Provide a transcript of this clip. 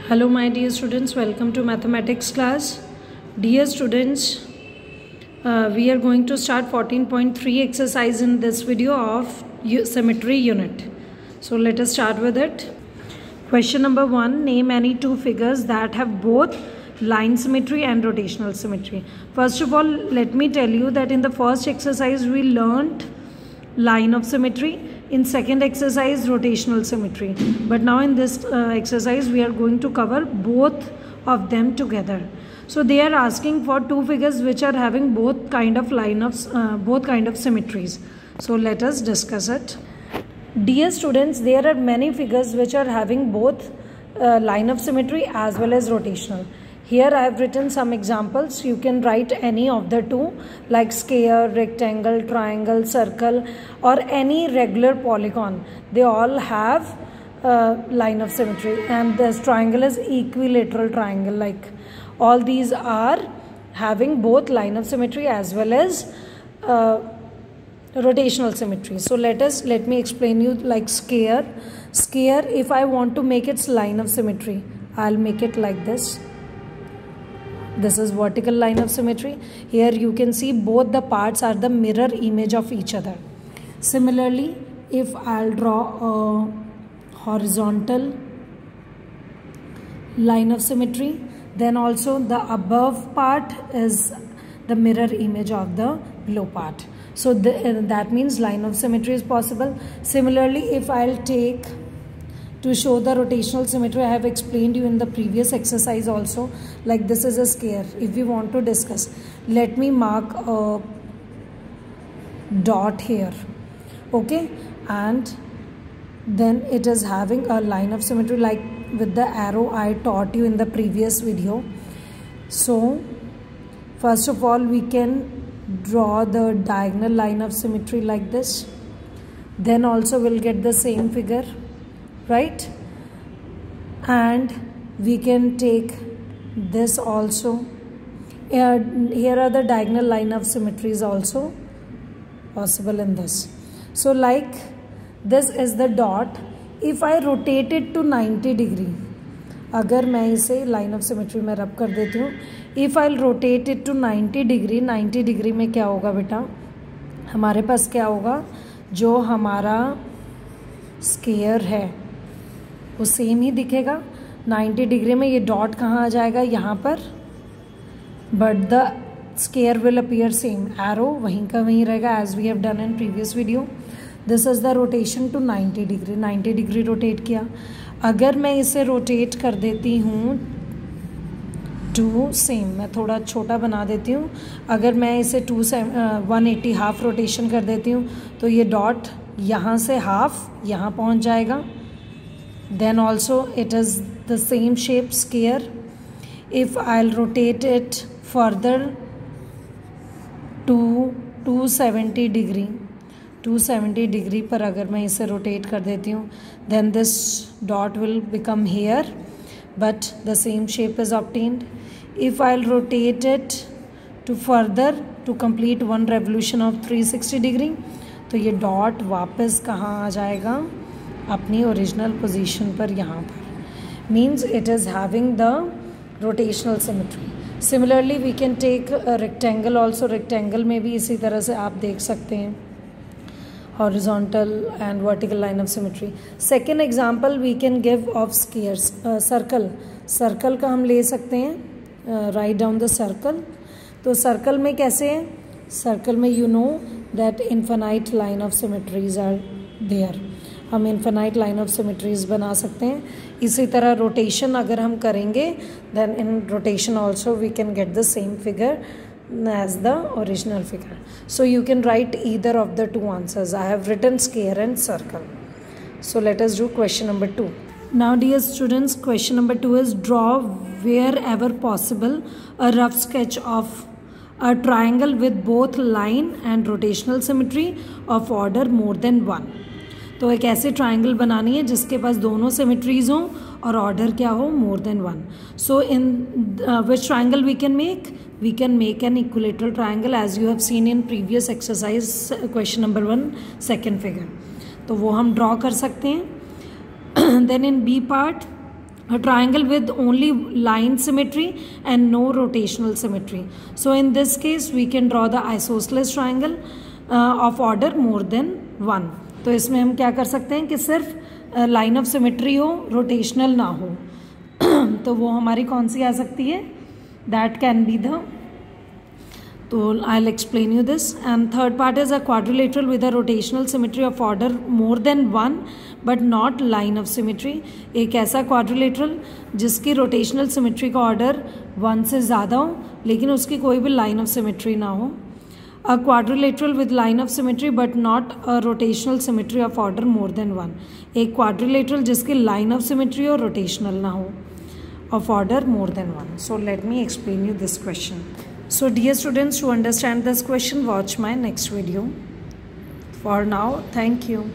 Hello my dear students, welcome to mathematics class. Dear students, we are going to start 14.3 exercise in this video of symmetry unit. So let us start with it. Question number 1, name any two figures that have both line symmetry and rotational symmetry. First of all, let me tell you that in the first exercise we learnt line of symmetry. In second exercise, rotational symmetry. But now in this exercise, we are going to cover both of them together. So they are asking for two figures which are having both kind of symmetries. So let us discuss it. Dear students, there are many figures which are having both line of symmetry as well as rotational. Here I have written some examples. You can write any of the two, like square, rectangle, triangle, circle, or any regular polygon. They all have line of symmetry, and this triangle is equilateral triangle. Like all these are having both line of symmetry as well as rotational symmetry. So let me explain you. Like square, if I want to make its line of symmetry, I'll make it like this. This is vertical line of symmetry. Here you can see both the parts are the mirror image of each other. Similarly, if I'll draw a horizontal line of symmetry, then also the above part is the mirror image of the below part. So that means line of symmetry is possible. Similarly, if I'll take to show the rotational symmetry, I have explained you in the previous exercise also. Like this is a square. If we want to discuss, let me mark a dot here. Okay, and then it is having a line of symmetry like with the arrow I taught you in the previous video. So first of all, we can draw the diagonal line of symmetry like this. Then also we'll get the same figure, right? And we can take this also. Here are the diagonal line of symmetries also possible in this. So like this is the dot. If I rotate it to 90 degree, अगर मैं इसे line of symmetry में रब कर देती हूँ, if I'll rotate it to 90 degree, 90 degree में क्या होगा बेटा? हमारे पास क्या होगा? जो हमारा स्क्वायर है वो सेम ही दिखेगा. 90 डिग्री में ये डॉट कहाँ आ जाएगा? यहाँ पर. But the square will appear same. Arrow वहीं का वहीं रहेगा as we have done in previous video. This is the rotation to 90 degree. 90 degree rotate किया. अगर मैं इसे रोटेट कर देती हूँ टू सेम, मैं थोड़ा छोटा बना देती हूँ. अगर मैं इसे 180 हाफ रोटेशन कर देती हूँ तो ये डॉट यहाँ से हाफ यहाँ पहुँच जाएगा. Then also it is the same shape square. If I'll rotate it further to 270 degree पर अगर मैं इसे rotate कर देती हूँ, then this dot will become here, but the same shape is obtained. If I'll rotate it to further to complete one revolution of 360 degree, तो ये dot वापस कहाँ आ जाएगा? अपनी ओरिजिनल पोजीशन पर. यहाँ पर means it is having the rotational symmetry. Similarly we can take rectangle also. Rectangle में भी इसी तरह से आप देख सकते हैं horizontal and vertical line of symmetry. Second example we can give of squares. Circle का हम ले सकते हैं. Write down the circle. तो सर्कल में कैसे है? सर्कल में you know that infinite line of symmetries are there. हम इन्फिनाइट लाइन ऑफ सिमेट्रीज बना सकते हैं. इसी तरह रोटेशन अगर हम करेंगे, then in rotation also we can get the same figure as the original figure. So you can write either of the two answers. I have written square and circle. So let us do question number 2. Now dear students, question number 2 is draw wherever possible a rough sketch of a triangle with both line and rotational symmetry of order more than 1. तो एक ऐसे triangle बनानी है जिसके पास दोनों symmetries हों और order क्या हो? More than 1. So in which triangle we can make an equilateral triangle as you have seen in previous exercise question number 1 second figure. तो वो हम ड्रॉ कर सकते हैं. Then in B part a triangle with only line symmetry and no rotational symmetry. So in this case we can draw the isosceles triangle of order more than 1. तो इसमें हम क्या कर सकते हैं कि सिर्फ लाइन ऑफ सिमेट्री हो, रोटेशनल ना हो. तो वो हमारी कौन सी आ सकती है? That can be the. So I'll explain you this. And third part is a quadrilateral with a rotational symmetry of order more than 1 but not line of symmetry. एक ऐसा quadrilateral जिसकी rotational symmetry का order 1 से ज़्यादा हो लेकिन उसकी कोई भी line of symmetry ना हो. A quadrilateral with line of symmetry but not a rotational symmetry of order more than 1. एक quadrilateral जिसकी line of symmetry और rotational ना हो of order more than 1. So let me explain you this question. So dear students, to understand this question, watch my next video. For now, thank you.